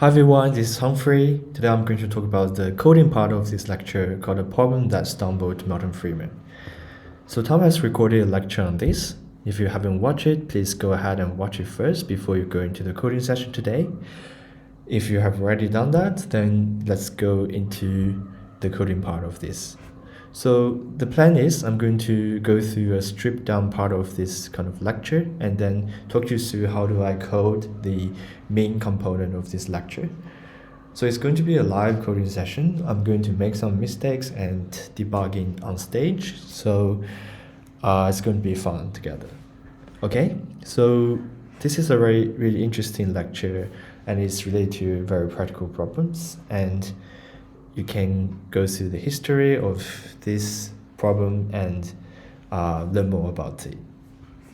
Hi everyone, this is Humphrey. Today I'm going to talk about the coding part of this lecture called a problem that stumbled Milton Friedman. So Tom has recorded a lecture on this. If you haven't watched it, please go ahead and watch it first before you go into the coding session today. If you have already done that, then let's go into the coding part of this. So the plan is I'm going to go through a stripped down part of this kind of lecture and then talk you through how do I code the main component of this lecture. So it's going to be a live coding session. I'm going to make some mistakes and debugging on stage. So it's going to be fun together. Okay, so this is a really interesting lecture and it's related to very practical problems, and you can go through the history of this problem and learn more about it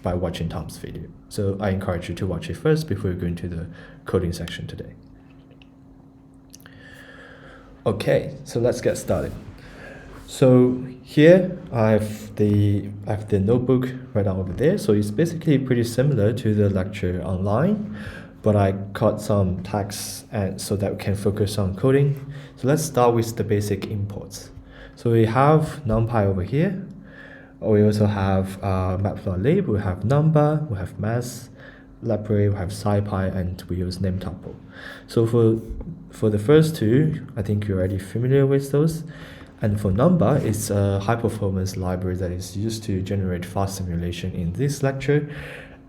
by watching Tom's video. So I encourage you to watch it first before you go into the coding section today. Okay, so let's get started. So here I have the notebook right down over there. So it's basically pretty similar to the lecture online, but I cut some text and so that we can focus on coding. So let's start with the basic imports. So we have NumPy over here. We also have matplotlib, we have number, we have math library, we have scipy, and we use nametuple. So for the first two, I think you're already familiar with those. And for number, it's a high-performance library that is used to generate fast simulation in this lecture.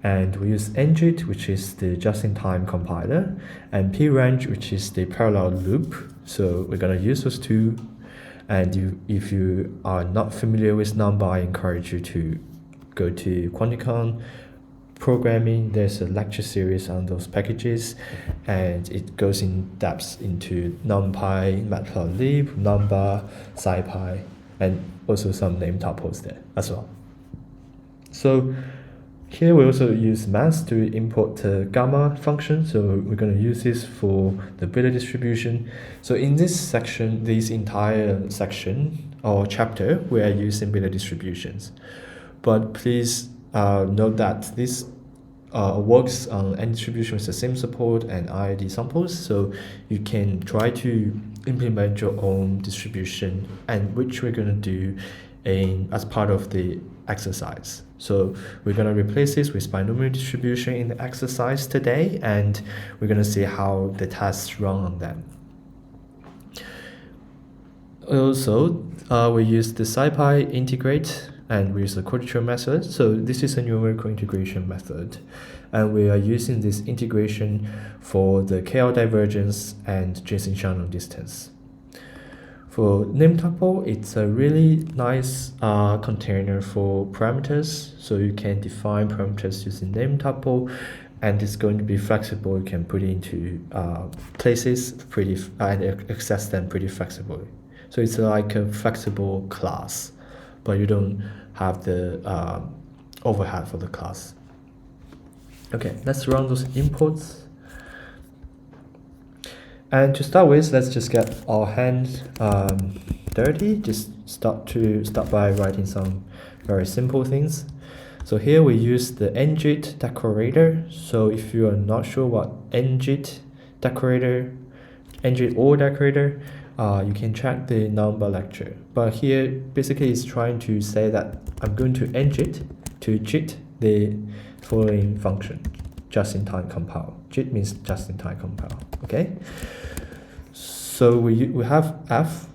And we use ngit, which is the just-in-time compiler, and prange, which is the parallel loop. So we're going to use those two. And if you are not familiar with number, I encourage you to go to quantecon programming. There's a lecture series on those packages, and it goes in depth into numpy, matplotlib, number, scipy, and also some name tuples there as well. So here we also use math to import the gamma function. So we're going to use this for the beta distribution. So in this section, this entire section or chapter, we are using beta distributions. But please note that this works on any distribution with the same support and IID samples. So you can try to implement your own distribution, and which we're going to do as part of the exercise. So we're going to replace this with binomial distribution in the exercise today, and we're going to see how the tests run on them. Also, we use the scipy integrate, and we use the quadrature method. So this is a numerical integration method, and we are using this integration for the KL divergence and Jensen-Shannon distance. For nametuple, it's a really nice container for parameters. So you can define parameters using nametuple, and it's going to be flexible. You can put it into places and access them pretty flexibly. So it's like a flexible class, but you don't have the overhead for the class. Okay, let's run those imports. And to start with, let's just get our hand dirty. Just start by writing some very simple things. So here we use the ngit decorator. So if you are not sure what ngit or decorator, you can check the number lecture. But here basically it's trying to say that I'm going to ngit to JIT the following function, just-in-time compile. JIT means just-in-time compile. Okay. So we have f,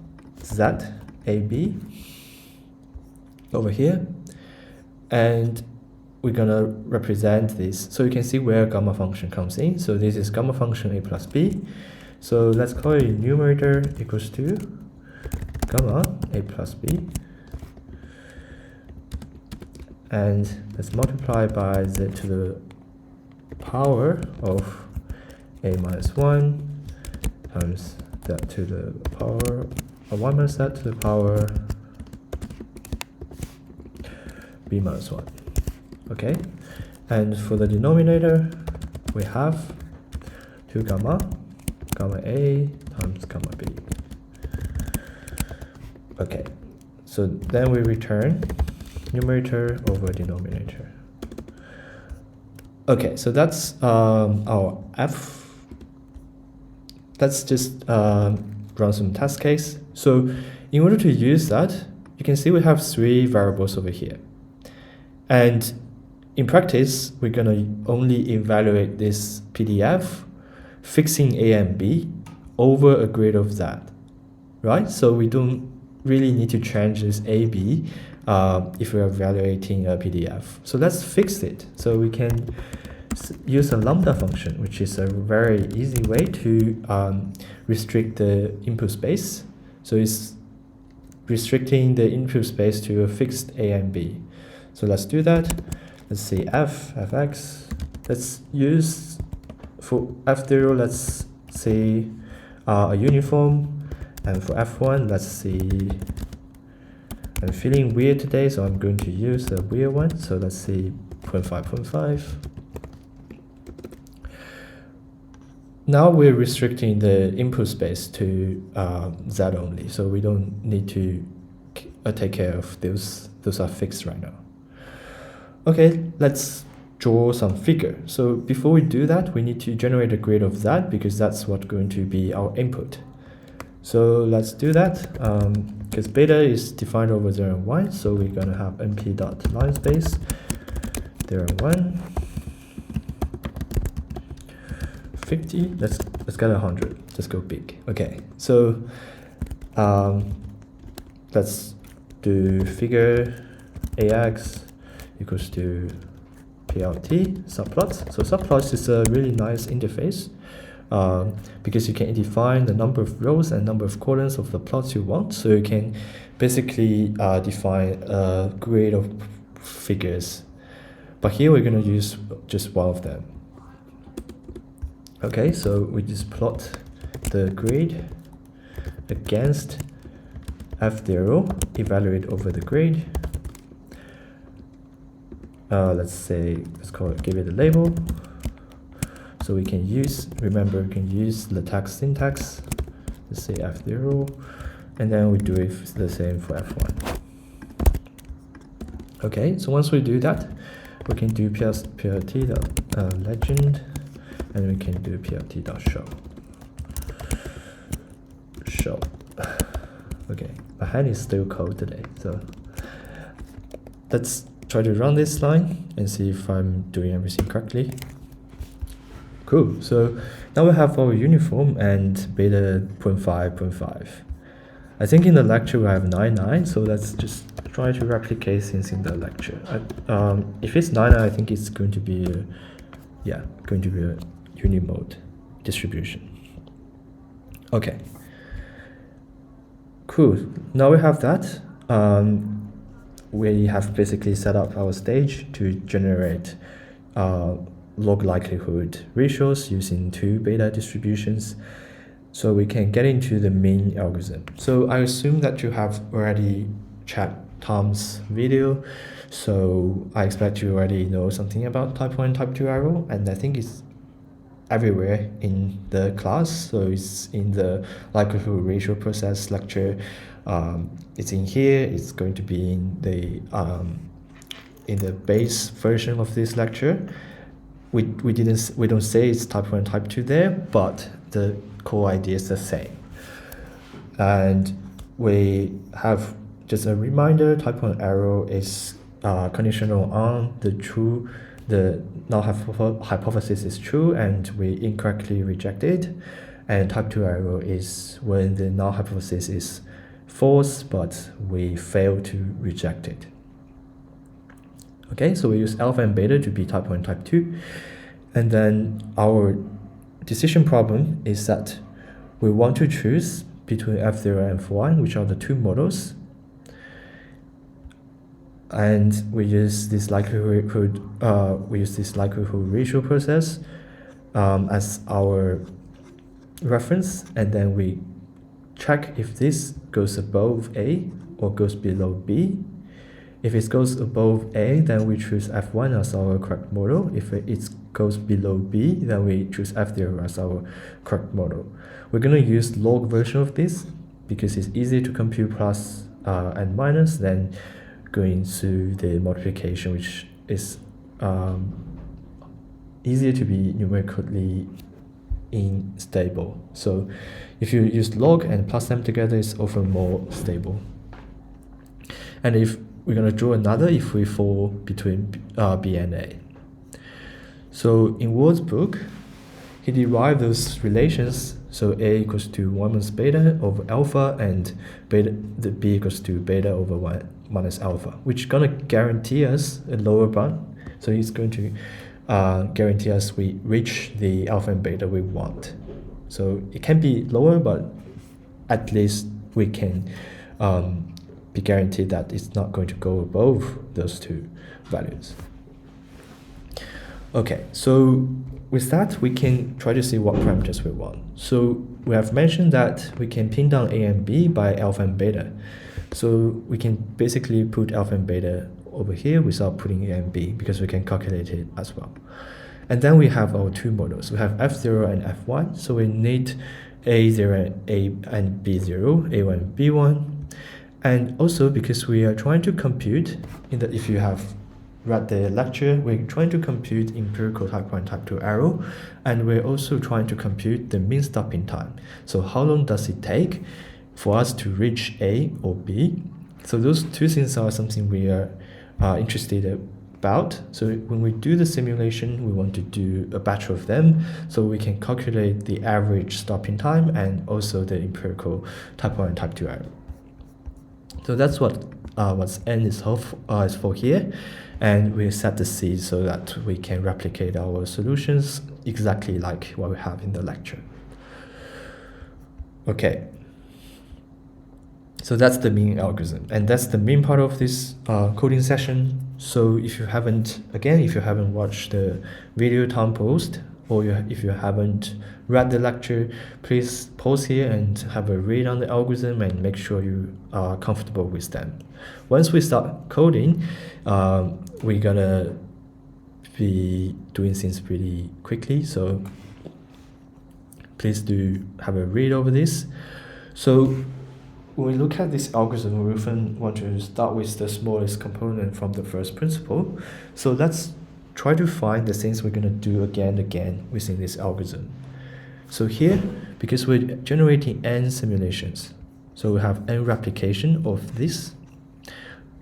z, a, b over here, and we're gonna represent this. So you can see where gamma function comes in. So this is gamma function a plus b. So let's call it numerator equals to gamma a plus b, and let's multiply by z to the power of a minus 1 times that to the power of 1 minus that to the power b minus 1. Okay, and for the denominator, we have 2 gamma a times gamma b. Okay, so then we return numerator over denominator. Okay, so that's our f let's just run some test case. So in order to use that, you can see we have 3 variables over here. And in practice, we're going to only evaluate this PDF, fixing A and B over a grid of Z, right? So we don't really need to change this A, B if we're evaluating a PDF. So let's fix it. So we can use a lambda function, which is a very easy way to restrict the input space. So it's restricting the input space to a fixed A and B. So let's do that. Let's see fx. Let's use for f0, let's see a uniform, and for f1, let's see. I'm feeling weird today, so I'm going to use a weird one. So let's see 0.5. Now we're restricting the input space to Z only, so we don't need to take care of those. Those are fixed right now. Okay, let's draw some figure. So before we do that, we need to generate a grid of Z because that's what's going to be our input. So let's do that. Because beta is defined over 0 and 1, so we're going to have np.linespace 0 and 1. 50, let's get 100. Let's go big. Okay, so let's do figure ax equals to plt subplots. So subplots is a really nice interface because you can define the number of rows and number of columns of the plots you want. So you can basically define a grid of figures. But here we're going to use just one of them. Okay, so we just plot the grid against f0, evaluate over the grid. Let's give it a label. So we can use, remember, we can use LaTeX syntax. Let's say f0, and then we do it the same for f1. Okay, so once we do that, we can do plt.legend. And we can do plt.show. Show. Okay, my hand is still cold today, so let's try to run this line and see if I'm doing everything correctly. Cool, so now we have our uniform and beta 0.5. I think in the lecture we have 9.9, so let's just try to replicate things in the lecture. If it's 9.9, I think it's going to be a unimode distribution. Okay, cool. Now we have that. We have basically set up our stage to generate log likelihood ratios using 2 beta distributions, so we can get into the main algorithm. So I assume that you have already checked Tom's video, so I expect you already know something about type 1 and type 2 error, and I think it's everywhere in the class. So it's in the likelihood ratio process lecture. It's in here. It's going to be in the base version of this lecture. We don't say it's type 1 and type 2 there, but the core idea is the same. And we have just a reminder, type 1 error is conditional on the null hypothesis is true and we incorrectly reject it. And type 2 error is when the null hypothesis is false, but we fail to reject it. Okay, so we use alpha and beta to be type 1 and type 2. And then our decision problem is that we want to choose between f0 and f1, which are the 2 models. And we use this likelihood ratio process as our reference, and then we check if this goes above A or goes below B. If it goes above A, then we choose f1 as our correct model. If it goes below B, then we choose f0 as our correct model. We're going to use log version of this because it's easy to compute plus and minus than going through the multiplication, which is easier to be numerically unstable. So if you use log and plus them together, it's often more stable. And if we're going to draw another if we fall between B and A. So in Wald's book, he derived those relations. So A equals to 1 minus beta over alpha, and beta, the B equals to beta over 1 minus alpha, which is going to guarantee us a lower bound. So it's going to guarantee us we reach the alpha and beta we want. So it can be lower, but at least we can be guaranteed that it's not going to go above those two values. Okay, so with that, we can try to see what parameters we want. So we have mentioned that we can pin down A and B by alpha and beta. So we can basically put alpha and beta over here without putting A and B, because we can calculate it as well. And then we have our two models. We have F0 and F1. So we need A0 and B0, A1 and B1. And also because we are trying to compute, if you have read the lecture, we're trying to compute empirical type 1, type 2 error, and we're also trying to compute the mean stopping time. So how long does it take for us to reach A or B? So those two things are something we are interested about. So when we do the simulation, we want to do a batch of them, so we can calculate the average stopping time and also the empirical type 1 and type 2 error. So that's what what's N is for here, and we set the C so that we can replicate our solutions exactly like what we have in the lecture. Okay, so that's the mean algorithm, and that's the main part of this coding session. So if you haven't watched the video Tom post, or if you haven't read the lecture, please pause here and have a read on the algorithm and make sure you are comfortable with them. Once we start coding, we're gonna be doing things pretty quickly, so please do have a read over this. So when we look at this algorithm, we often want to start with the smallest component from the first principle. So let's try to find the things we're going to do again and again within this algorithm. So here, because we're generating n simulations, so we have n replication of this.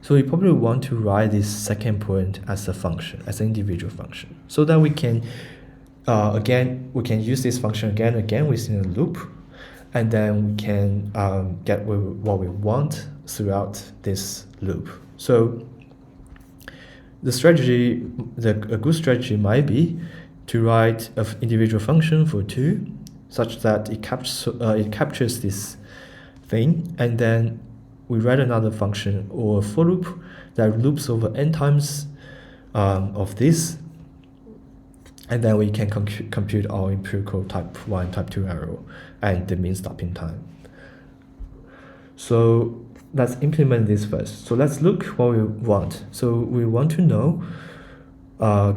So we probably want to write this second point as a function, as an individual function, so that we can use this function again and again within a loop, and then we can get what we want throughout this loop. So a good strategy might be to write an individual function for 2, such that it captures this thing, and then we write another function or a for loop that loops over n times of this, and then we can compute our empirical type 1, type 2 error and the mean stopping time. So let's implement this first. So let's look what we want. So we want to know,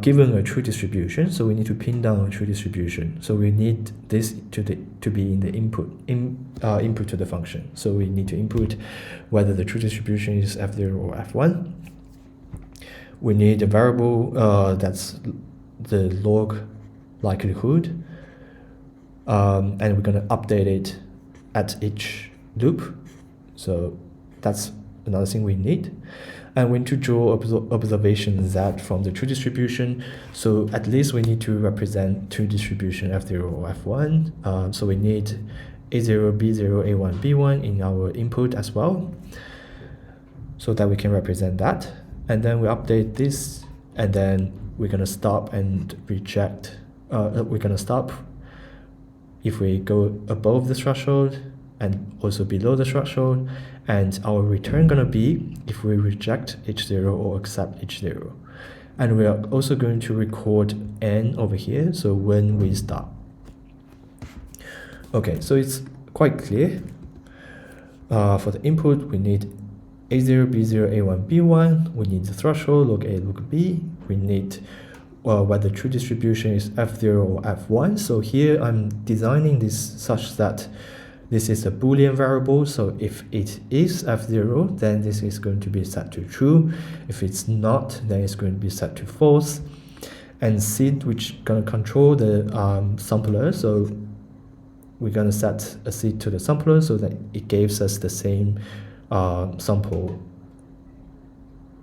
given a true distribution, so we need to pin down a true distribution. So we need this to be in the input to the function. So we need to input whether the true distribution is F0 or F1. We need a variable that's the log likelihood, and we're going to update it at each loop. So that's another thing we need. And we need to draw observation Z from the true distribution. So at least we need to represent two distribution F0 or F1. So we need A0, B0, A1, B1 in our input as well, so that we can represent that. And then we update this, and then we're going to stop and reject. We're going to stop if we go above the threshold and also below the threshold, and our return going to be if we reject H0 or accept H0. And we are also going to record N over here, so when we stop. Okay, so it's quite clear. For the input, we need A0, B0, A1, B1. We need the threshold, log A, log B. We need whether true distribution is F0 or F1. So here I'm designing this such that this is a Boolean variable. So if it is F0, then this is going to be set to true. If it's not, then it's going to be set to false. And seed, which is going to control the sampler. So we're gonna set a seed to the sampler so that it gives us the same sample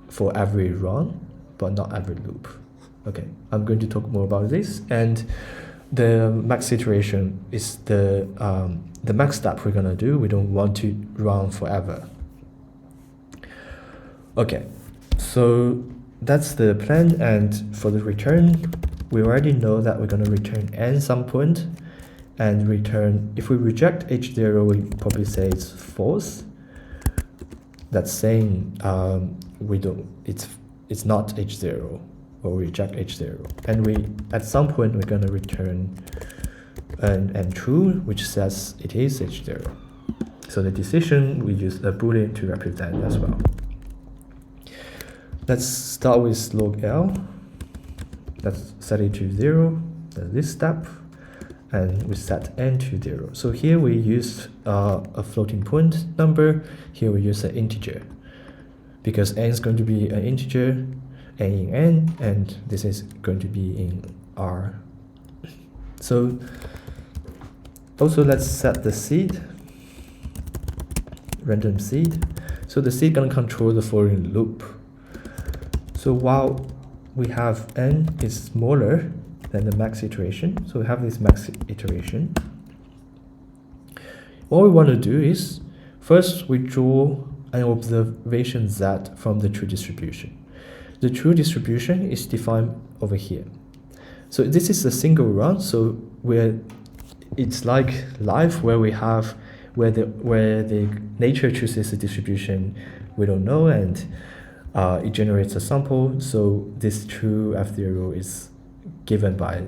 for every run, but not every loop. Okay, I'm going to talk more about this. And the max iteration is the max step we're gonna do. We don't want to run forever. Okay, so that's the plan. And for the return, we already know that we're gonna return n some point and return, if we reject h0, we probably say it's false. That's saying it's not h0, or reject h0. And at some point we're gonna return an true, which says it is h0. So the decision, we use a boolean to represent as well. Let's start with log L. Let's set it to 0, this step, and we set n to 0. So here we use a floating point number. Here we use an integer, because n is going to be an integer, n in n, and this is going to be in R. So also let's set the seed, random seed. So the seed gonna control the following loop. So while we have n is smaller than the max iteration, so we have this max iteration, what we want to do is, first we draw an observation z from the true distribution. The true distribution is defined over here. So this is a single run, so it's like life, where we have where the nature chooses a distribution we don't know, and it generates a sample. So this true f0 is given by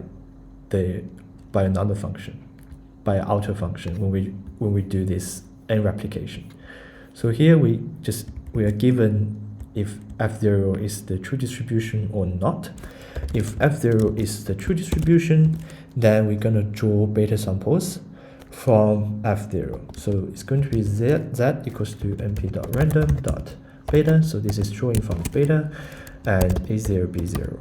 another function, by an outer function when we do this n replication. So here we are given if f0 is the true distribution or not. If f0 is the true distribution, then we're gonna draw beta samples from f0. So it's going to be z equals to np.random.beta. So this is drawing from beta, and a0, b0.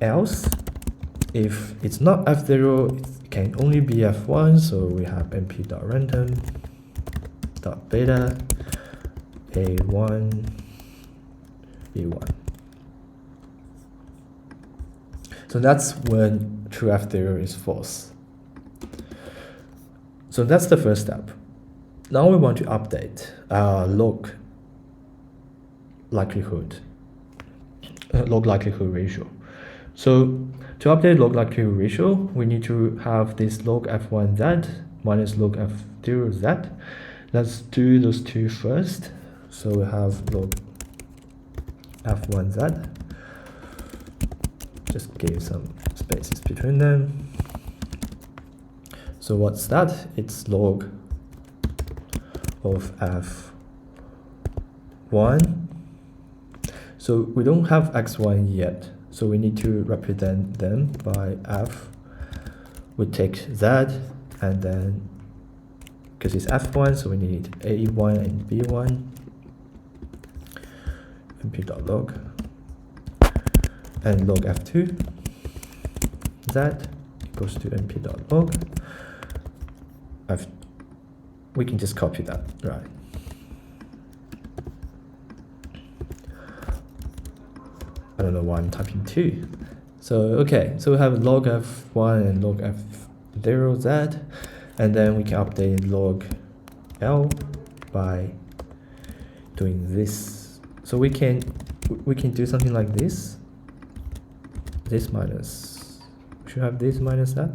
Else, if it's not f0, it can only be f1. So we have np.random.beta a1 b1. So that's when true f0 is false. So that's the first step. Now we want to update log likelihood ratio. So to update log likelihood ratio, we need to have this log f1z minus log f0z. Let's do those two first. So we have log f1z. Just give some spaces between them. So what's that? It's log of f1. So we don't have x1 yet, so we need to represent them by f. We take z, and then because it's f1, so we need a1 and b1. np.log and log f2 z equals to np.log f. We can just copy that, right? I don't know why I'm typing 2. So okay, so we have log f1 and log f0z, and then we can update log L by doing this. So we can do something like this. This minus, we should have this minus that.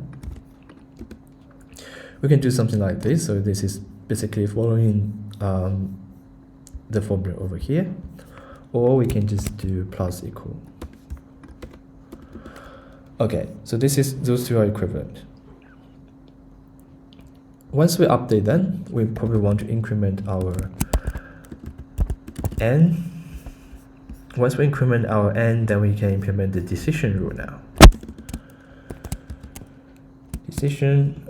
We can do something like this. So this is basically following the formula over here, or we can just do plus equal. Okay, so those two are equivalent. Once we update them, we probably want to increment our n. Once we increment our n, then we can implement the decision rule now. Decision,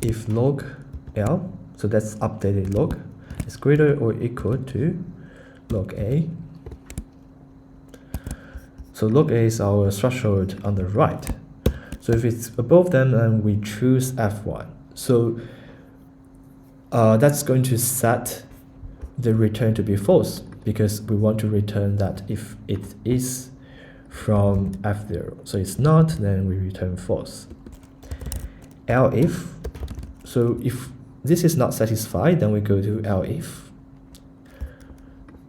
if log L, so that's updated log, is greater or equal to log A. So So log A is our threshold on the right. So if it's above them, then we choose F1. So that's going to set the return to be false, because we want to return that if it is from F0. So it's not, then we return false. Elif, so if this is not satisfied, then we go to elif.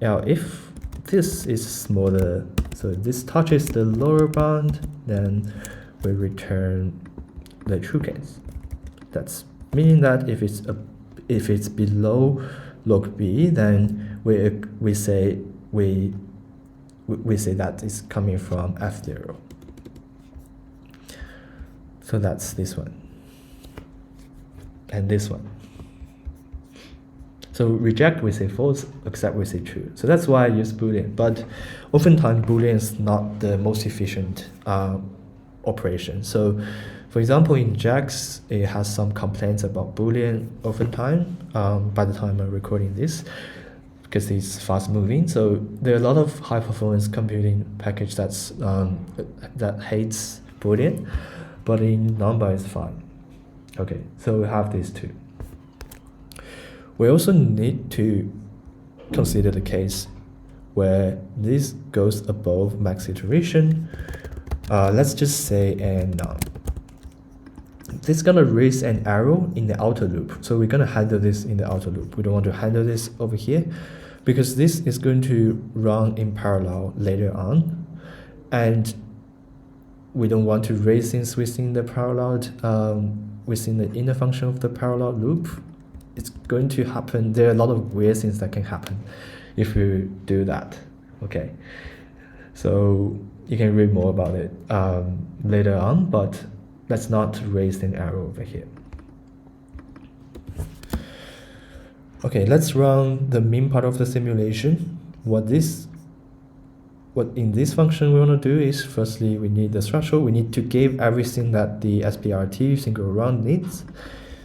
Elif, this is smaller, so this touches the lower bound, then we return the true case. That's meaning that if it's below log B, then we say that it's coming from F0. So that's this one and this one. So reject, we say false, accept, we say true. So that's why I use Boolean. But oftentimes, Boolean is not the most efficient operation. So for example, in JAX, it has some complaints about Boolean oftentimes by the time I'm recording this, because it's fast moving. So there are a lot of high performance computing package that's that hates Boolean, but in number it's fine. Okay, so we have these two. We also need to consider the case where this goes above max iteration. Let's just say and this is gonna raise an arrow in the outer loop. So we're gonna handle this in the outer loop. We don't want to handle this over here because this is going to run in parallel later on, and we don't want to raise things within the parallel, within the inner function of the parallel loop. It's going to happen. There are a lot of weird things that can happen if you do that. Okay, so you can read more about it later on, but let's not raise an arrow over here. Okay, let's run the main part of the simulation. What in this function we want to do is, firstly, we need the threshold. We need to give everything that the SPRT single round needs.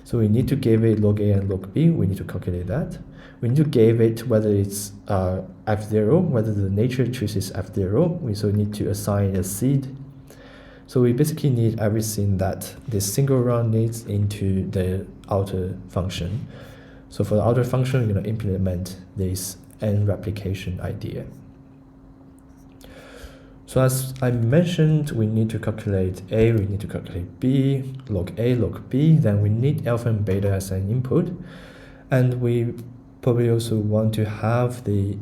So we need to give it log A and log B. We need to calculate that. We need to give it whether it's F0, whether the nature chooses F0. We also need to assign a seed. So we basically need everything that this single round needs into the outer function. So for the outer function, we're going to implement this n replication idea. So as I mentioned, we need to calculate A, we need to calculate B, log A, log B, then we need alpha and beta as an input. And we probably also want to have the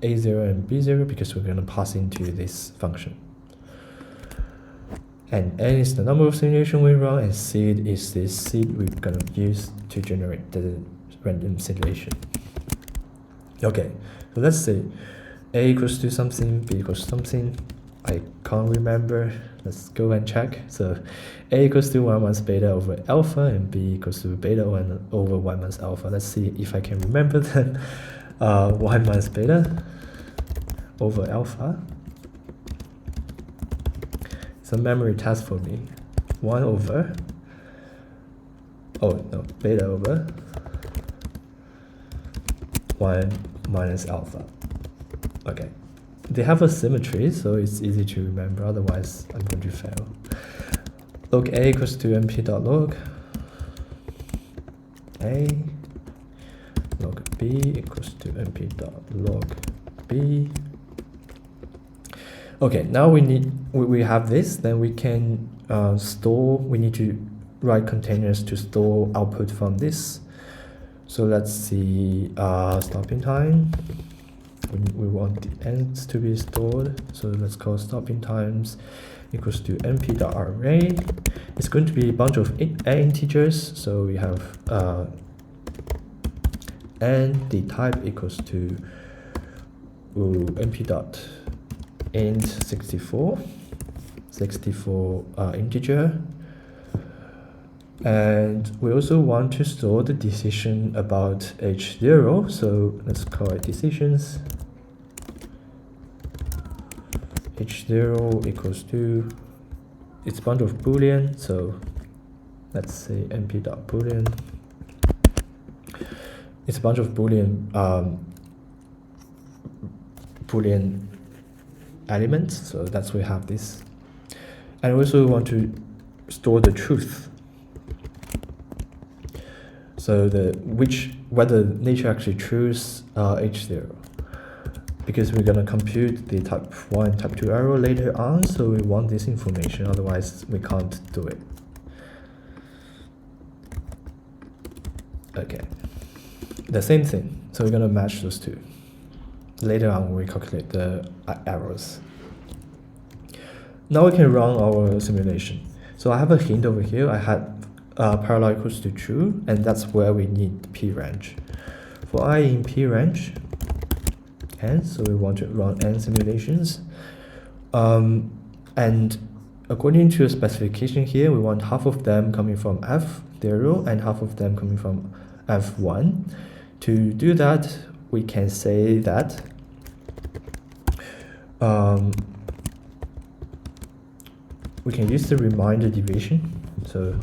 A0 and B0 because we're going to pass into this function. And n is the number of simulation we run, and seed is this seed we're going to use to generate the random simulation. Okay, so let's say A equals to something, B equals to something. I can't remember. Let's go and check. So A equals to 1 minus beta over alpha, and B equals to beta over 1 minus alpha. Let's see if I can remember them. 1 minus beta over alpha. It's a memory test for me. 1 over, oh no, beta over 1 minus alpha. Okay, they have a symmetry, so it's easy to remember, otherwise I'm going to fail. Log A equals to np.log A, log B equals to np.log B. Okay, now we have this, then we can store, we need to write containers to store output from this. So let's see, stopping time. We want the ends to be stored, so let's call stopping times equals to np.array. It's going to be a bunch of integers, so we have and the type equals to np.int 64 integer. And we also want to store the decision about h0, so let's call it decisions. h0 equals to, it's a bunch of boolean, so let's say np.boolean. It's a bunch of boolean elements, so that's why we have this. And we also want to store the truth. So whether nature actually trues H0. Because we're gonna compute the type 1, type 2 error later on, so we want this information, otherwise we can't do it. Okay, the same thing, so we're gonna match those two. Later on we calculate the errors. Now we can run our simulation. So I have a hint over here, I had parallel equals to true, and that's where we need p range. For I in p range, n, so we want to run n simulations. And according to the specification here, we want half of them coming from f0 and half of them coming from f1. To do that, we can say that we can use the reminder deviation. So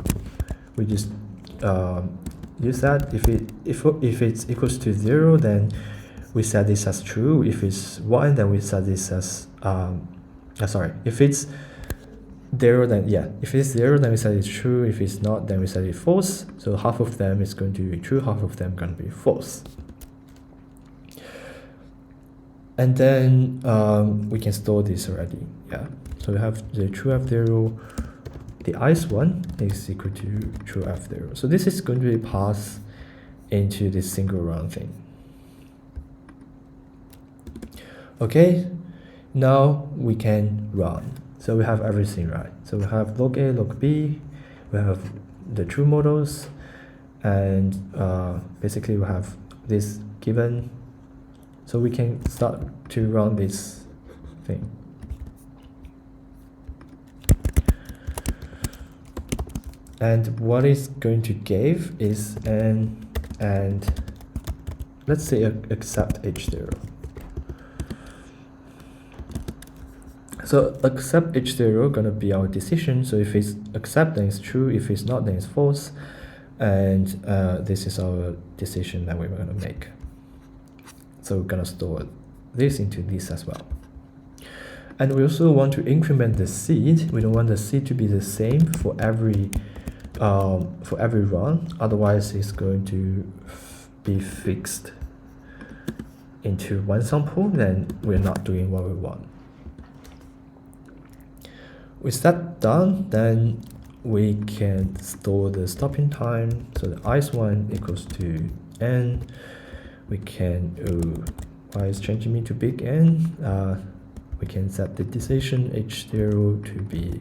we just use that. If it's equals to 0, then we set this as true. If it's 1, then we set this as if it's 0, then if it's 0, then we set it true. If it's not, then we set it false. So half of them is going to be true, half of them going to be false. And then we can store this already. So we have the true f0, the ith one is equal to true f0. So this is going to be passed into this single run thing. Okay, now we can run. So we have everything right. So we have log A, log B, we have the true models, and basically we have this given. So we can start to run this thing. And what it's going to give is n, and let's say accept H0. So accept H0 gonna be our decision. So if it's accept, then it's true. If it's not, then it's false. And this is our decision that we're gonna make. So we're gonna store this into this as well. And we also want to increment the seed. We don't want the seed to be the same for every run. Otherwise, it's going to be fixed into one sample. Then we're not doing what we want. With that done, then we can store the stopping time. So the ith one equals to n. We can, y is changing me to big N. We can set the decision H0 to be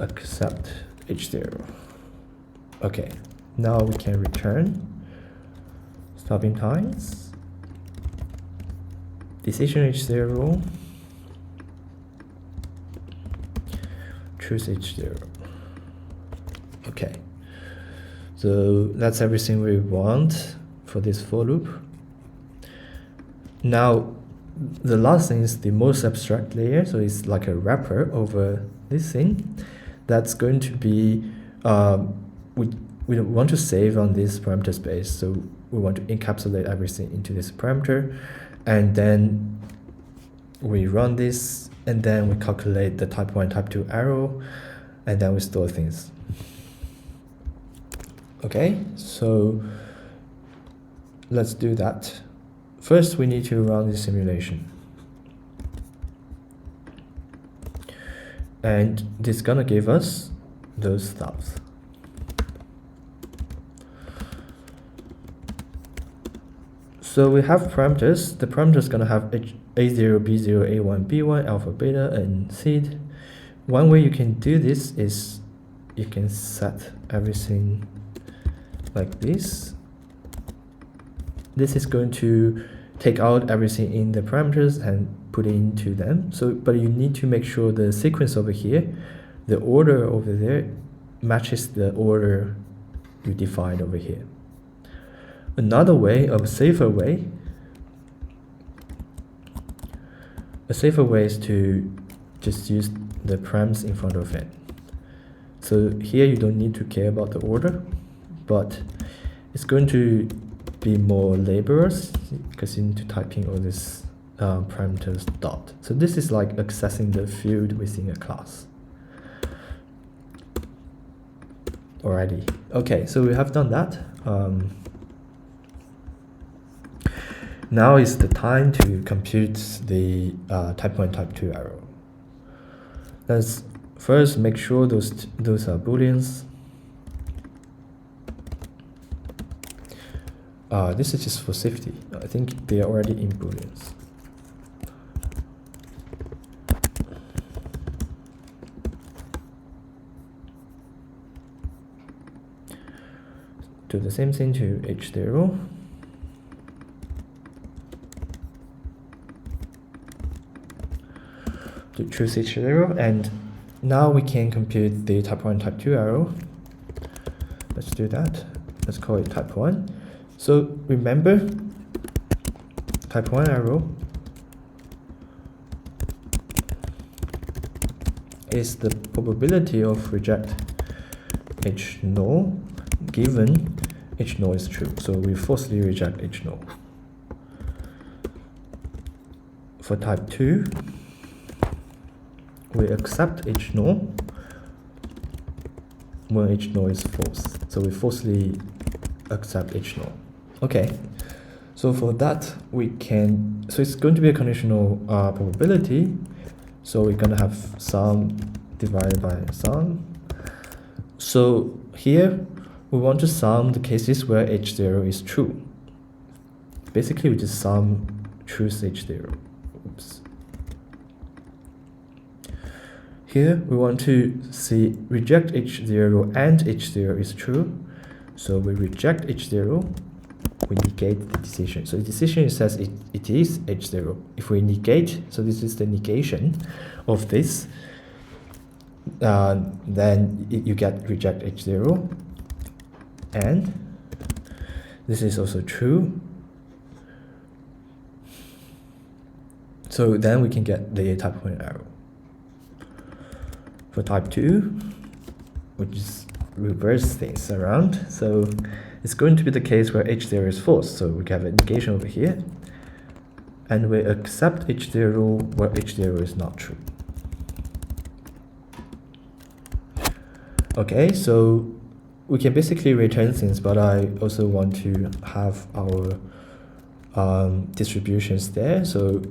accept H0. Okay, now we can return stopping times, decision H0, choose H0. Okay, so that's everything we want for this for loop. Now, the last thing is the most abstract layer, so it's like a wrapper over this thing. That's going to be, we want to save on this parameter space, so we want to encapsulate everything into this parameter, and then we run this, and then we calculate the type 1, type 2 error, and then we store things. Okay, so let's do that. First, we need to run the simulation. And this is gonna give us those stuffs. So we have parameters. The parameters is gonna have A0, B0, A1, B1, alpha, beta, and seed. One way you can do this is you can set everything like this. This is going to take out everything in the parameters and put it into them. So, but you need to make sure the sequence over here, the order over there, matches the order you defined over here. Another way, a safer way is to just use the params in front of it. So here you don't need to care about the order, but it's going to be more laborious because you need to type in all this parameters dot. So this is like accessing the field within a class. Alrighty. Okay, so we have done that. Now is the time to compute the type 1, type 2 arrow. Let's first make sure those are booleans. This is just for safety. I think they are already in booleans. Do the same thing to h0. To choose h0, and now we can compute the type 1, type 2 arrow. Let's do that. Let's call it type 1. So remember, type 1 arrow is the probability of reject h null given h null is true. So we falsely reject h null. For type 2, we accept h null when h null is false. So we falsely accept h null. Okay, so for that we can, so it's going to be a conditional probability. So we're going to have sum divided by sum. So here we want to sum the cases where h0 is true. Basically we just sum choose h0. Oops. Here we want to see reject h0 and h0 is true. So we reject h0, we negate the decision. So the decision says it is h0. If we negate, so this is the negation of this, then you get reject h0, and this is also true. So then we can get the type 1 arrow. For type 2, we just reverse things around. So it's going to be the case where h0 is false. So we have a negation over here, and we accept h0 where h0 is not true. Okay, so we can basically return things, but I also want to have our distributions there. So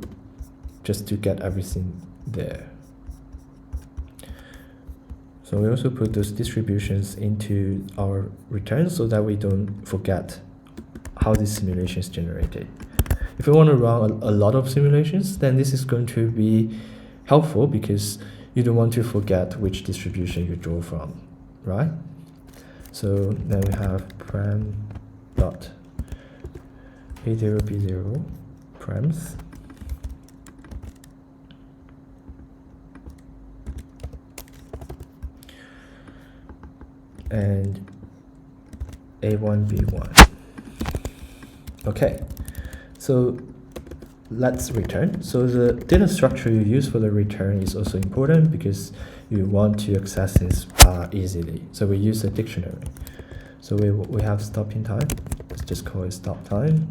just to get everything there. So we also put those distributions into our return so that we don't forget how this simulation is generated. If we want to run a lot of simulations, then this is going to be helpful because you don't want to forget which distribution you draw from, right? So then we have param dot a0 b0 params and a1 b1. Okay, so let's return. So the data structure you use for the return is also important because you want to access this easily. So we use a dictionary. So we have stopping time. Let's just call it stop time.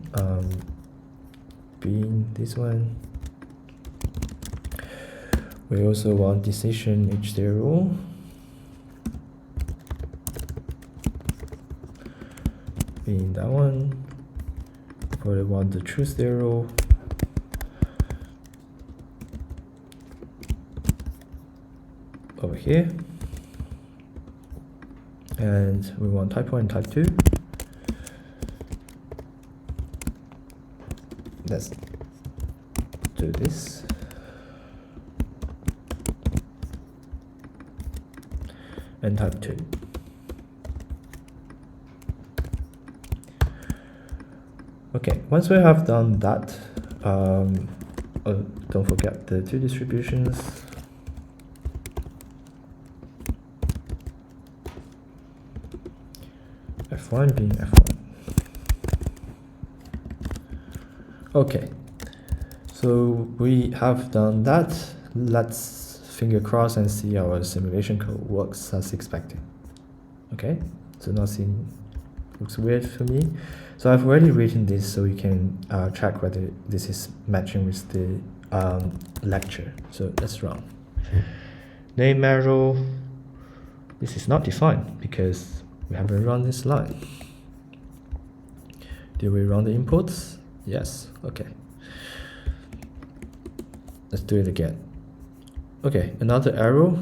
Being this one. We also want decision h0. Being that one. We want the truth 0. Over here, and we want type 1 and type 2. Let's do this. And type 2. Okay, once we have done that, don't forget the two distributions. F1 being F1. Okay, so we have done that. Let's finger cross and see our simulation code works as expected. Okay, so nothing looks weird for me. So I've already written this so you can check whether this is matching with the lecture. So let's run. Name arrow. This is not defined because we haven't run this line. Did we run the inputs? Yes. Okay. Let's do it again. Okay, another arrow.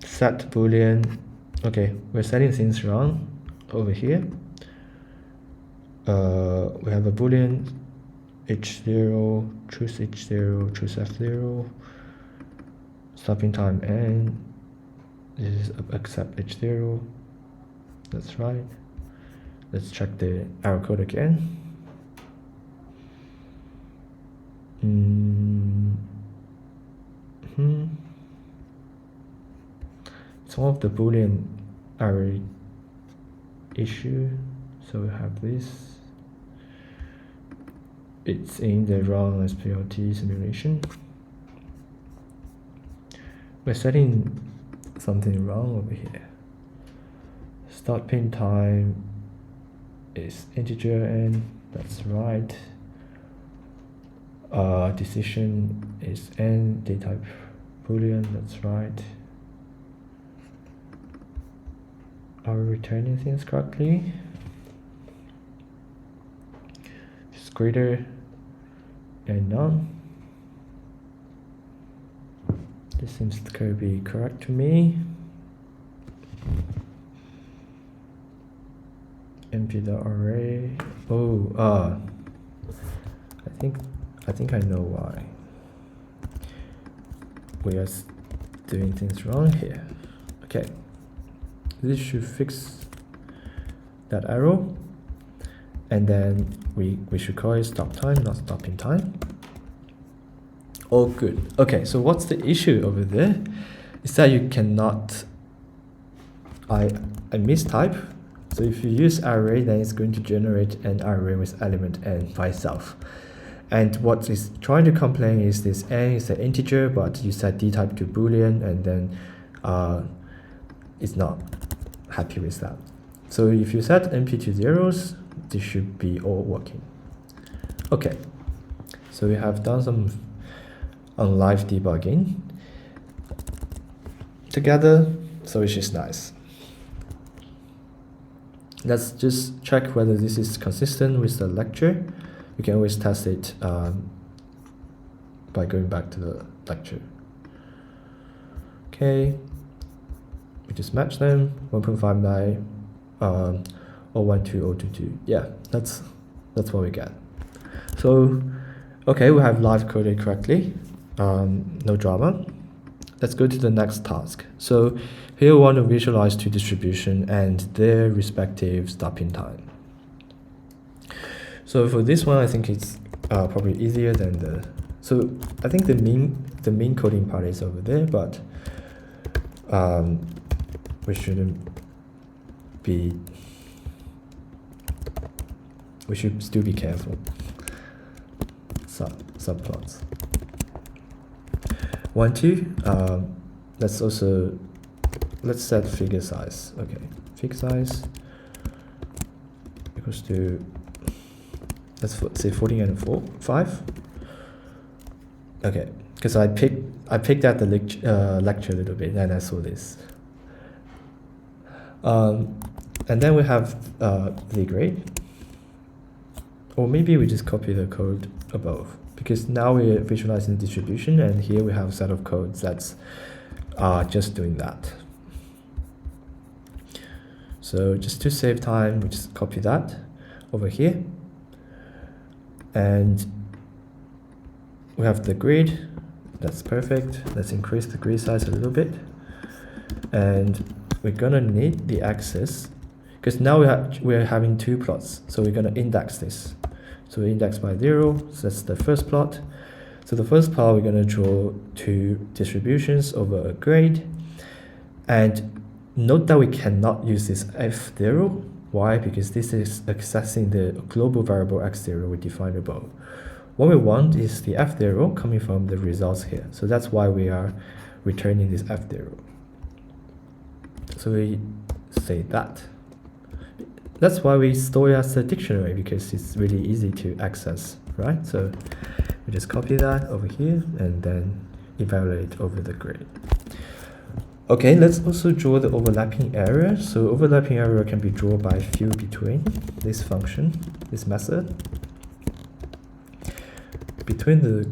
Set boolean. Okay, we're setting things wrong over here. We have a boolean h0, choose h0, choose f0, stopping time n. This is accept h0. That's right. Let's check the error code again. Some of the boolean array issue. So we have this. It's in the wrong SPLT simulation. We're setting something wrong over here. Start pin time is integer n, that's right. Decision is n, dtype boolean, that's right. Are we returning things correctly? It's greater and none. This seems to be correct to me. mp.array. Oh, I think I know why we are doing things wrong here. Okay, this should fix that arrow, and then we should call it stop time, not stopping time. Oh, good. Okay, so what's the issue over there? Is that you cannot. I mistype. So if you use array, then it's going to generate an array with element n by itself. And what it's trying to complain is this n is an integer, but you set dtype to boolean, and then it's not happy with that. So if you set np to zeros, this should be all working. Okay, so we have done some on live debugging together, so which is nice. Let's just check whether this is consistent with the lecture. You can always test it by going back to the lecture. Okay, we just match them, 1.59 or 12022. Yeah, that's what we get. So, okay, we have live coded correctly. No drama. Let's go to the next task. So here we want to visualize two distributions and their respective stopping time. So for this one, I think it's probably easier than the. So I think the mean coding part is over there, but we shouldn't be. We should still be careful. Subplots. 1, 2. Let's set figure size. Okay, figure size equals to, let's say 14 and 5. Okay, because I picked at the lecture a little bit, and I saw this. And then we have the grade, or maybe we just copy the code above, because now we're visualizing the distribution, and here we have a set of codes that's just doing that. So just to save time, we just copy that over here, and we have the grid. That's perfect. Let's increase the grid size a little bit, and we're gonna need the axis, because now we're having two plots, so we're gonna index this. So we index by 0, so that's the first plot. So the first plot, we're going to draw two distributions over a grade. And note that we cannot use this f0. Why? Because this is accessing the global variable x0 we defined above. what we want is the f0 coming from the results here. So that's why we are returning this f0. So we say that. That's why we store it as a dictionary, because it's really easy to access, right? So we just copy that over here and then evaluate over the grid. Okay, let's also draw the overlapping area. So overlapping area can be drawn by fill between this function, this method. Between the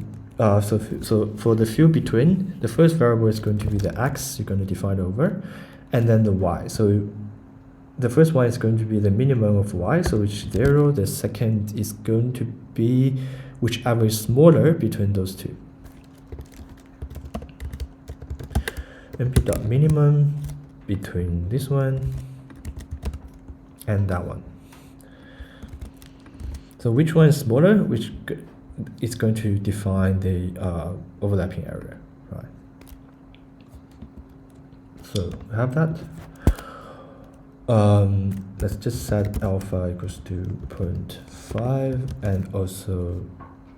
so for the fill between, the first variable is going to be the x you're going to define over, and then the y. So the first one is going to be the minimum of y, so which is 0. The second is going to be whichever is smaller between those two. mp.minimum between this one and that one. So which one is smaller, which is going to define the overlapping area, right? So we have that. Let's just set alpha equals to 0.5, and also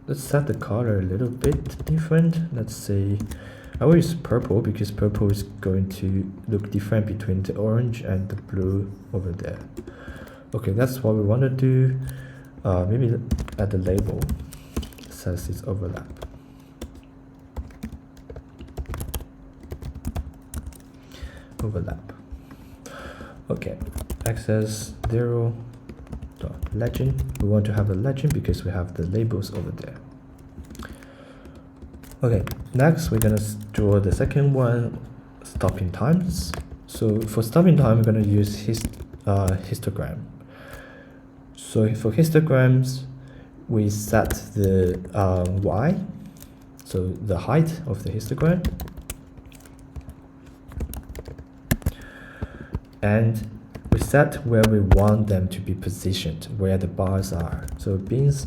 let's set the color a little bit different. Let's say I will use purple, because purple is going to look different between the orange and the blue over there. Okay, that's what we want to do. Maybe add the label says it's overlap. Overlap. Okay, access 0 dot legend. We want to have a legend because we have the labels over there. Okay, next we're gonna draw the second one, stopping times. So for stopping time, we're gonna use histogram. So for histograms, we set the y, so the height of the histogram, and we set where we want them to be positioned, where the bars are. So Bean's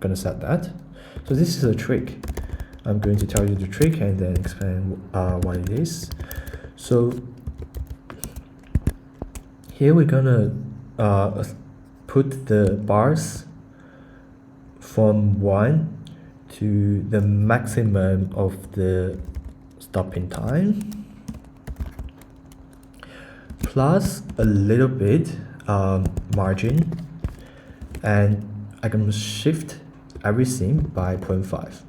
gonna set that. So this is a trick. I'm going to tell you the trick and then explain what it is. So here we're gonna put the bars from 1 to the maximum of the stopping time, plus a little bit margin, and I can shift everything by 0.5.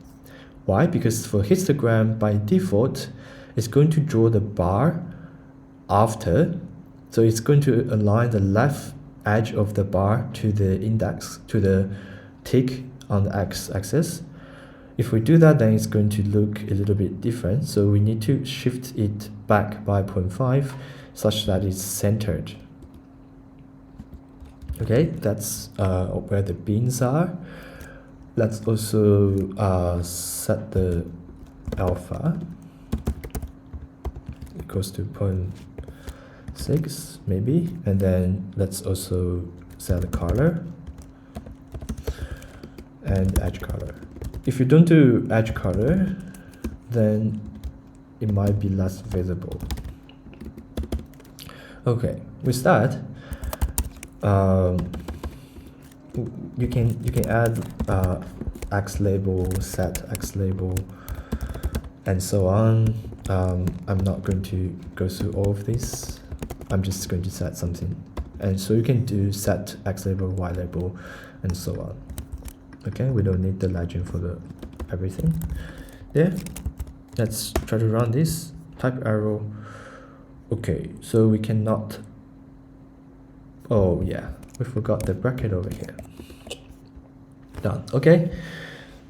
Why? Because for histogram, by default, it's going to draw the bar after, so it's going to align the left edge of the bar to the index, to the tick on the x-axis. If we do that, then it's going to look a little bit different, so we need to shift it back by 0.5 such that it's centered. Okay, that's where the beans are. Let's also set the alpha equals to 0.6 maybe, and then let's also set the color and edge color. If you don't do edge color, then it might be less visible. Okay, with that, you can add x label, set x label, and so on. I'm not going to go through all of this. I'm just going to set something, and so you can do set x label, y label, and so on. Okay, we don't need the legend for the everything. Yeah, let's try to run this. Type arrow. Okay, so we cannot. Oh yeah, we forgot the bracket over here. Done. Okay,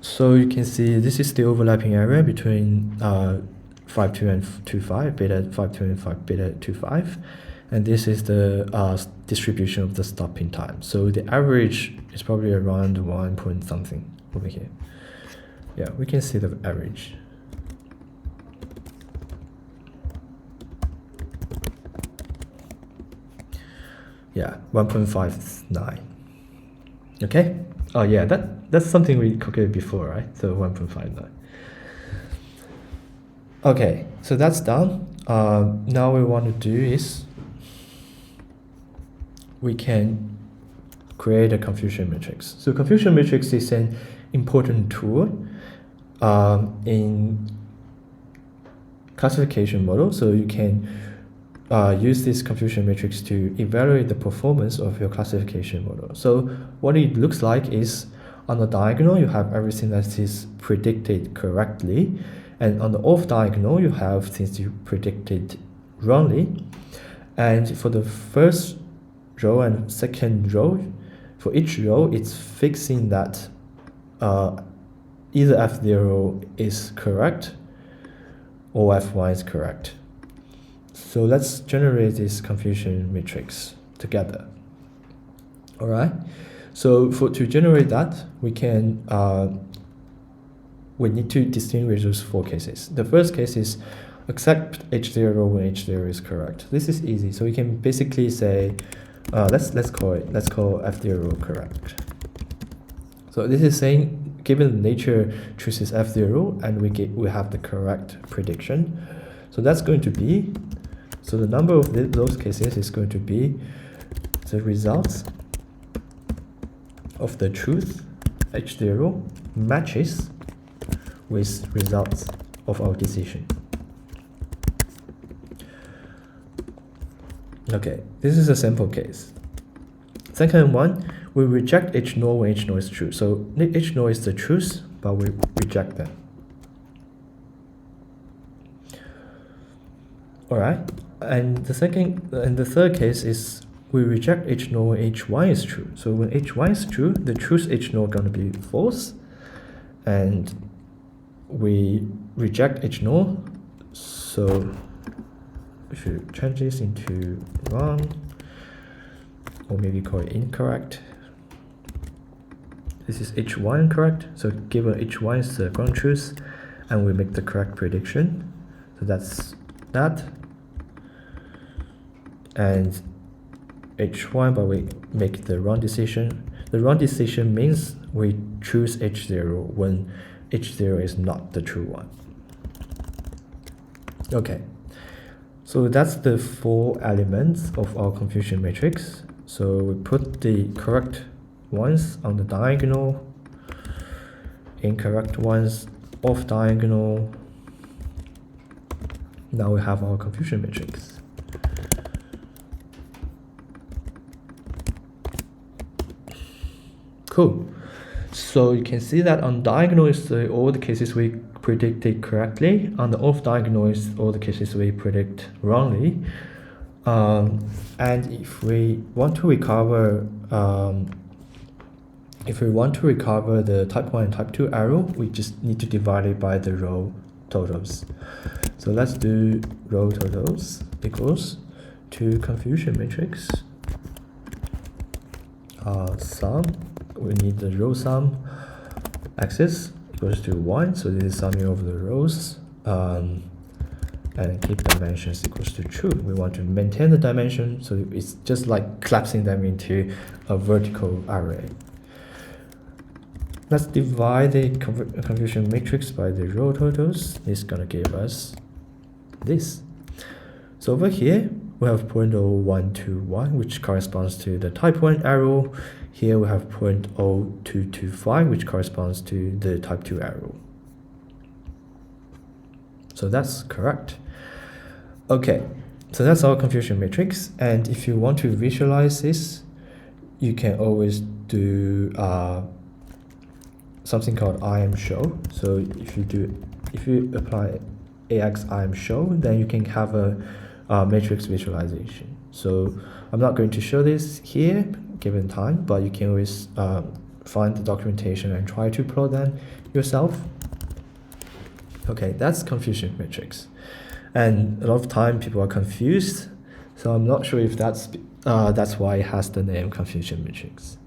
so you can see this is the overlapping area between 5.2 and 2.5, beta 5.2 and 5 beta 2.5, and this is the distribution of the stopping time. So the average is probably around 1 point something over here. Yeah, we can see the average. Yeah, 1.59. Okay. Oh yeah, that's something we calculated before, right? So 1.59. Okay, so that's done. Now we want to do is we can create a confusion matrix. So confusion matrix is an important tool in classification model. So you can use this confusion matrix to evaluate the performance of your classification model. So what it looks like is on the diagonal, you have everything that is predicted correctly. And on the off diagonal, you have things you predicted wrongly. And for the first row and second row, for each row, it's fixing that either F0 is correct or F1 is correct. So let's generate this confusion matrix together. All right. So to generate that, we need to distinguish those four cases. The first case is accept H0 when H0 is correct. This is easy. So we can basically say, let's call F0 correct. So this is saying, given nature chooses F0 and we have the correct prediction. So that's going to be, so the number of those cases is going to be the results of the truth H0 matches with results of our decision. Okay, this is a sample case. Second one, we reject H0 when H0 is true. So H0 is the truth, but we reject them. All right, and the third case is we reject H0 when H1 is true. So when H1 is true, the truth H0 is going to be false, and we reject H0. So we should change this into wrong, or maybe call it incorrect. This is H1 correct. So given H1 is the ground truth, and we make the correct prediction. So that's that. And H1, but we make the wrong decision. The wrong decision means we choose H0 when H0 is not the true one. Okay, so that's the four elements of our confusion matrix. So we put the correct ones on the diagonal, incorrect ones off diagonal. Now we have our confusion matrix. Cool. So you can see that on diagonal is all the cases we predicted correctly. On the off diagonal is all the cases we predict wrongly. And if we want to recover, the type 1 and type 2 error, we just need to divide it by the row totals. So let's do row totals equals to confusion matrix sum. We need the row sum axis equals to 1, so this is summing of the rows, and keep dimensions equals to true. We want to maintain the dimension, so it's just like collapsing them into a vertical array. Let's divide the confusion matrix by the row totals. This is gonna give us this. So over here we have 0.0121, which corresponds to the type 1 error. Here we have 0.0225, which corresponds to the type 2 error. So that's correct. Okay, so that's our confusion matrix. And if you want to visualize this, you can always do something called IMShow. So if you apply AX IMShow, then you can have a matrix visualization. So I'm not going to show this here given time, but you can always find the documentation and try to plot them yourself. Okay, that's confusion matrix, and a lot of time people are confused, so I'm not sure if that's why it has the name confusion matrix.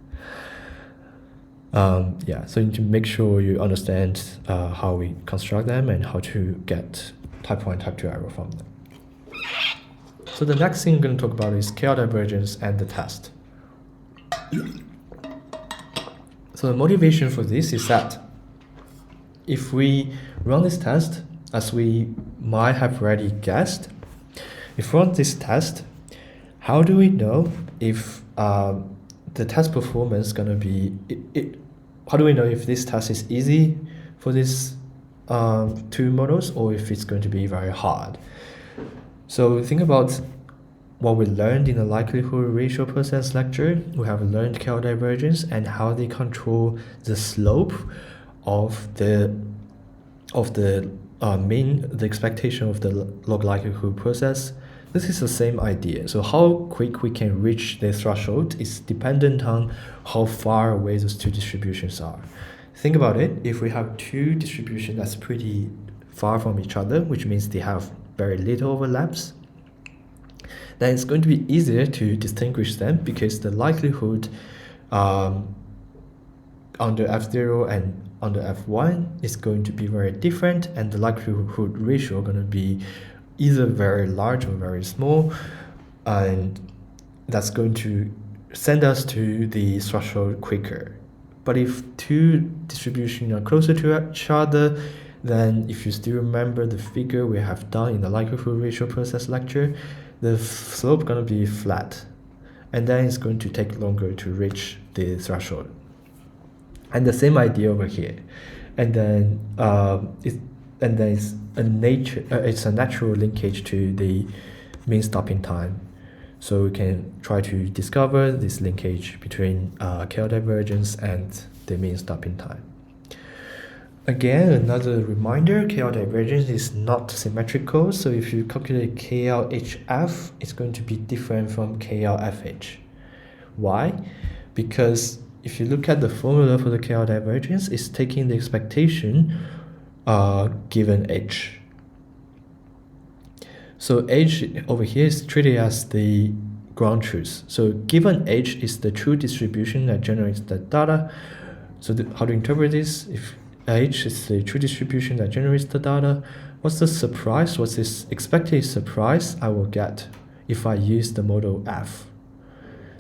Yeah, so you need to make sure you understand how we construct them and how to get type 1 type 2 error from them. So the next thing I'm going to talk about is scale divergence and the test. So the motivation for this is that if we run this test, as we might have already guessed, if we run this test, how do we know if the test performance gonna be how do we know if this test is easy for these two models or if it's going to be very hard? So think about what we learned in the likelihood ratio process lecture. We have learned KL divergence and how they control the slope of the mean, the expectation of the log likelihood process. This is the same idea. So how quick we can reach the threshold is dependent on how far away those two distributions are. Think about it. If we have two distributions that's pretty far from each other, which means they have very little overlaps, then it's going to be easier to distinguish them because the likelihood under F0 and under F1 is going to be very different, and the likelihood ratio going to be either very large or very small, and that's going to send us to the threshold quicker. But if two distributions are closer to each other, then if you still remember the figure we have done in the likelihood ratio process lecture, the slope going to be flat, and then it's going to take longer to reach the threshold. And the same idea over here, and then it's a natural linkage to the mean stopping time. So we can try to discover this linkage between KL divergence and the mean stopping time. Again, another reminder, KL divergence is not symmetrical, so if you calculate KLHF, it's going to be different from KLFH. Why? Because if you look at the formula for the KL divergence, it's taking the expectation given H. So H over here is treated as the ground truth. So given H is the true distribution that generates the data. So how to interpret this? If H is the true distribution that generates the data, what's the surprise? What's this expected surprise I will get if I use the model F?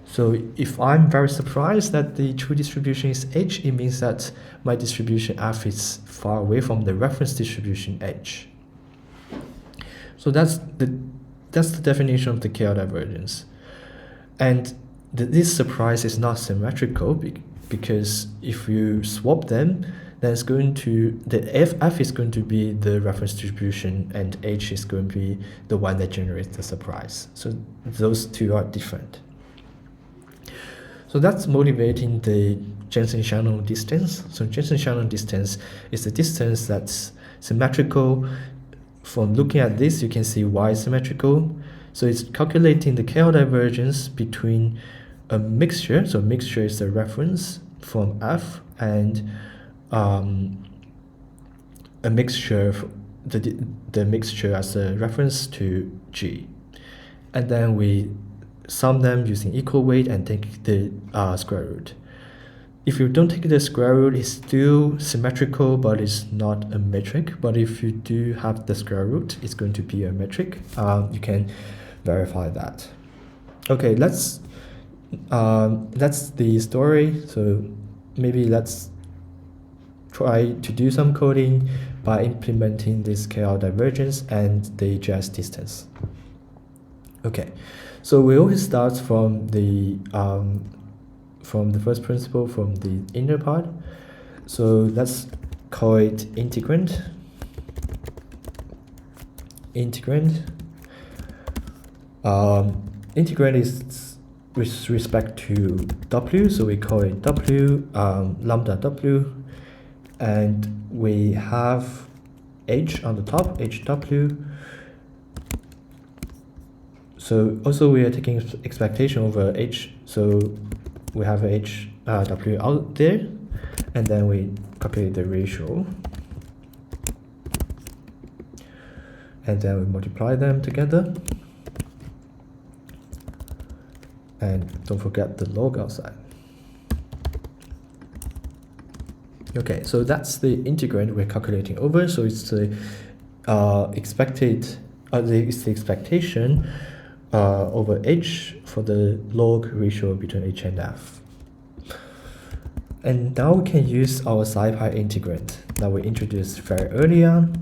So if I'm very surprised that the true distribution is H, it means that my distribution F is far away from the reference distribution H. So that's the definition of the KL divergence. And this surprise is not symmetrical because if you swap them, then it's going to, F is going to be the reference distribution and H is going to be the one that generates the surprise. So those two are different. So that's motivating the Jensen-Shannon distance. So Jensen-Shannon distance is the distance that's symmetrical. From looking at this, you can see why it's symmetrical. So it's calculating the KL divergence between a mixture. So mixture is the reference from F, and a mixture, the mixture as a reference to G. And then we sum them using equal weight and take the square root. If you don't take the square root, it's still symmetrical, but it's not a metric. But if you do have the square root, it's going to be a metric. You can verify that. Okay, that's the story. So maybe let's try to do some coding by implementing this KL divergence and the JS distance. Okay, so we always start from the first principle, from the inner part. So let's call it integrand. Integrand is with respect to W, so we call it W, lambda W, and we have H on the top, HW. So also we are taking expectation over H, so we have H W out there, and then we calculate the ratio, and then we multiply them together, and don't forget the log outside. Okay, so that's the integrand we're calculating over. So it's the it's the expectation over H for the log ratio between H and F. And now we can use our SciPy integrand that we introduced very early on.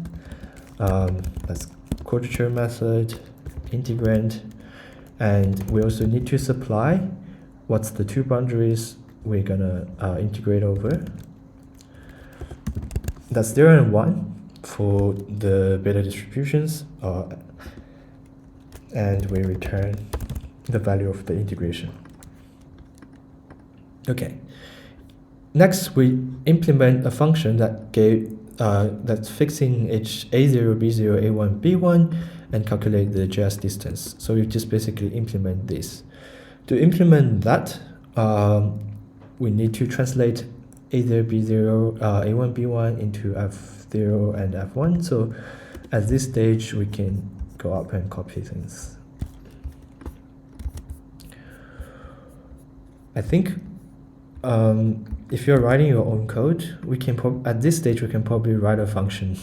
That's quadrature method, integrand, and we also need to supply what's the two boundaries we're gonna integrate over. That's 0 and 1 for the beta distributions, and we return the value of the integration. Okay. Next, we implement a function that that's fixing a0, b0, a1, b1, and calculate the JS distance. So you just basically implement this. To implement that, we need to translate a0, b0, a1, b1 into f0 and f1. So at this stage, we can go up and copy things. I think if you're writing your own code, we can at this stage we can probably write a function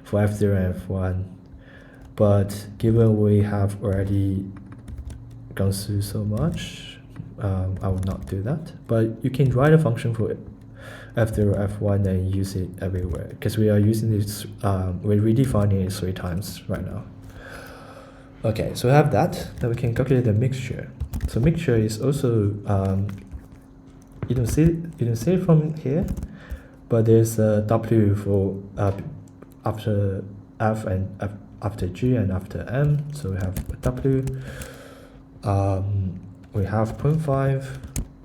for f0 and f1. But given we have already gone through so much, I will not do that. But you can write a function for f0, f1 and use it everywhere, because we are using this, we're redefining it 3 times right now. Okay, so we have that. Then we can calculate the mixture. So mixture is also you don't see it from here, but there's a W for after F and after G and after M. So we have a W. We have 0.5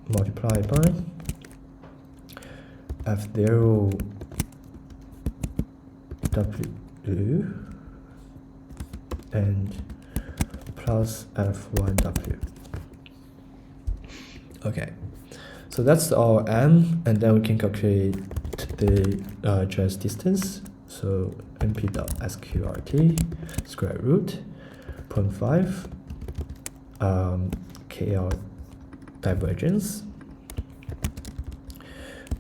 multiplied by F0 W and plus F1 W. Okay. So that's our M, and then we can calculate the JS distance. So np.sqrt square root 0.5 KL divergence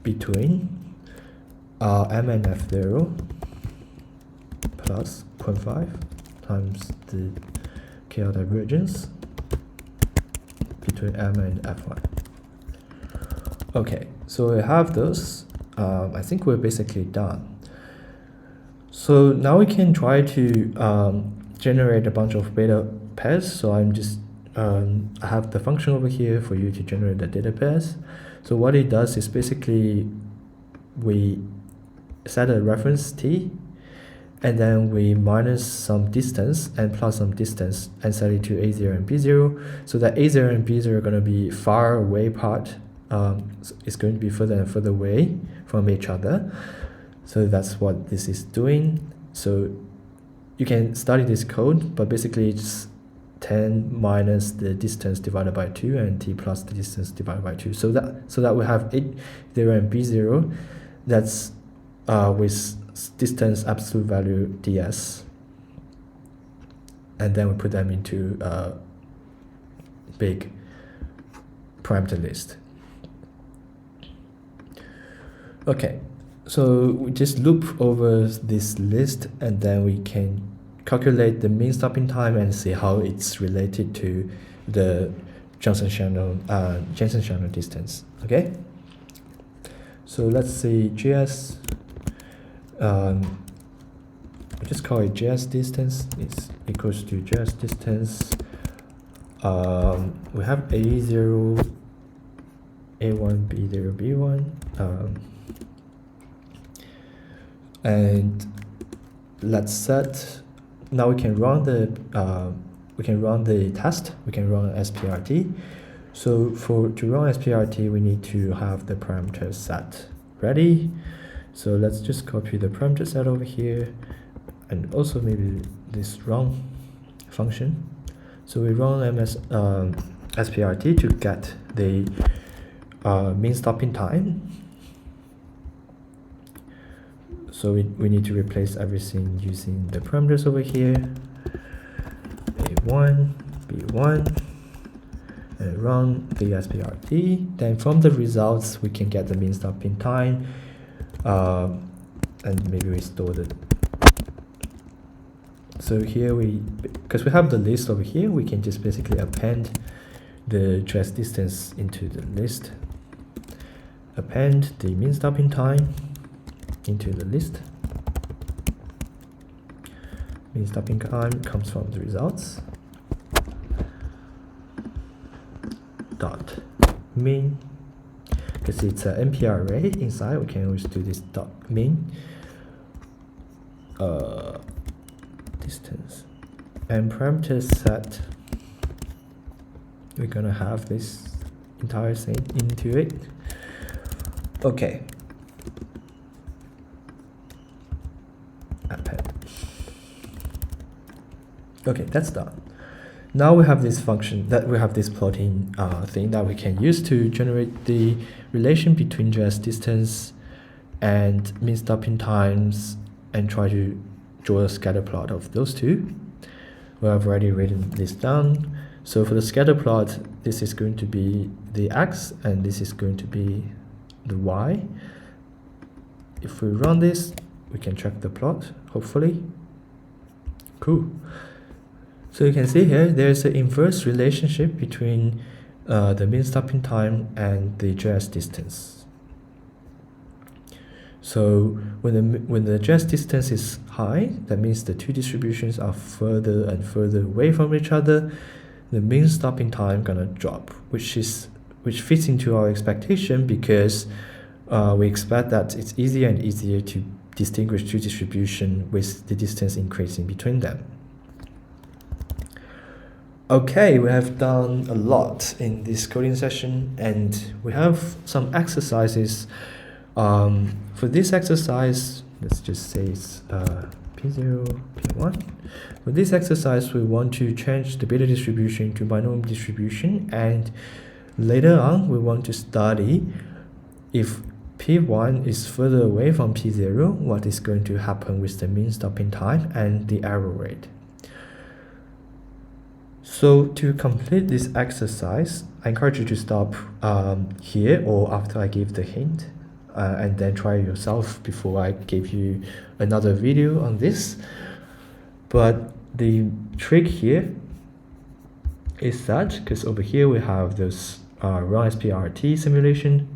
between M and F0 plus 0.5 times the KL divergence between M and F1. Okay, so we have those. I think we're basically done. So now we can try to generate a bunch of beta pairs. So I'm just I have the function over here for you to generate the data pairs. So what it does is basically we set a reference t, and then we minus some distance and plus some distance and set it to a0 and b0. So that a0 and b0 are going to be far away apart. It's going to be further and further away from each other. So that's what this is doing. So you can study this code, but basically it's 10 minus the distance divided by 2 and t plus the distance divided by 2. So that we have a0 and b0 that's with distance absolute value ds, and then we put them into a big parameter list. Okay, so we just loop over this list, and then we can calculate the mean stopping time and see how it's related to the Jensen-Shannon distance. Okay, so let's see JS. We just call it JS distance. It's equals to JS distance. We have A0, A1, B0, B1. And let's set. Now we can run the test. We can run SPRT. So to run SPRT, we need to have the parameter set ready. So let's just copy the parameter set over here, and also maybe this run function. So we run SPRT to get the mean stopping time. So we need to replace everything using the parameters over here, A1, B1, and run the SPRT. Then from the results, we can get the mean stopping time, and maybe we store the. So here because we have the list over here, we can just basically append the trace distance into the list, append the mean stopping time into the list. Mean stopping time comes from the results. Dot min, because it's an NPR array inside, we can always do this dot min distance, and parameter set, we're gonna have this entire thing into it. Okay, append. Okay, that's done. Now we have this function, that we have this plotting thing that we can use to generate the relation between just distance and mean stopping times, and try to draw a scatter plot of those two. We have already written this down. So for the scatter plot, this is going to be the x, and this is going to be the y. If we run this, we can track the plot, hopefully. Cool. So you can see here, there's an inverse relationship between the mean stopping time and the JS distance. So when the JS distance is high, that means the two distributions are further and further away from each other. The mean stopping time gonna drop, which fits into our expectation, because we expect that it's easier and easier to distinguish two distributions with the distance increasing between them. Okay, we have done a lot in this coding session, and we have some exercises. For this exercise, let's just say it's P0, P1. For this exercise, we want to change the beta distribution to binomial distribution, and later on, we want to study if P1 is further away from P0, what is going to happen with the mean stopping time and the error rate. So to complete this exercise, I encourage you to stop here or after I give the hint, and then try yourself before I give you another video on this. But the trick here is that, because over here we have this run SPRT simulation,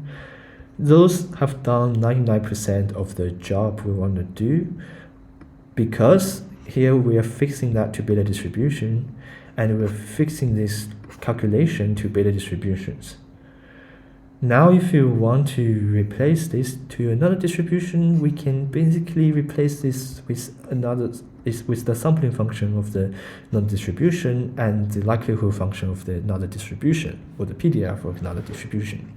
those have done 99% of the job we want to do, because here we are fixing that to beta distribution, and we're fixing this calculation to beta distributions. Now if you want to replace this to another distribution, we can basically replace this with the sampling function of the another distribution and the likelihood function of the another distribution, or the PDF of another distribution.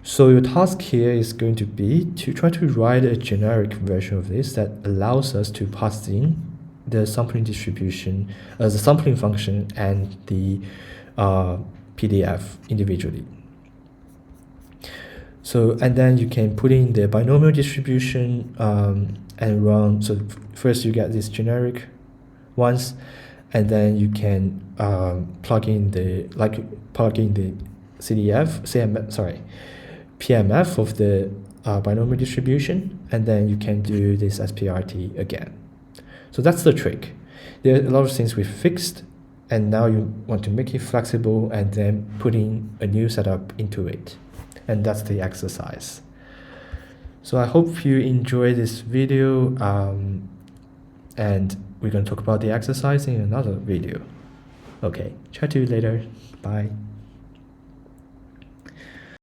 So your task here is going to be to try to write a generic version of this that allows us to pass in the sampling distribution, the sampling function, and the PDF individually. So, and then you can put in the binomial distribution and run. So first you get this generic ones, and then you can plug in the PMF of the binomial distribution, and then you can do this SPRT again. So that's the trick. There are a lot of things we've fixed, and now you want to make it flexible and then put in a new setup into it. And that's the exercise. So I hope you enjoy this video, and we're going to talk about the exercise in another video. Okay, chat to you later. Bye.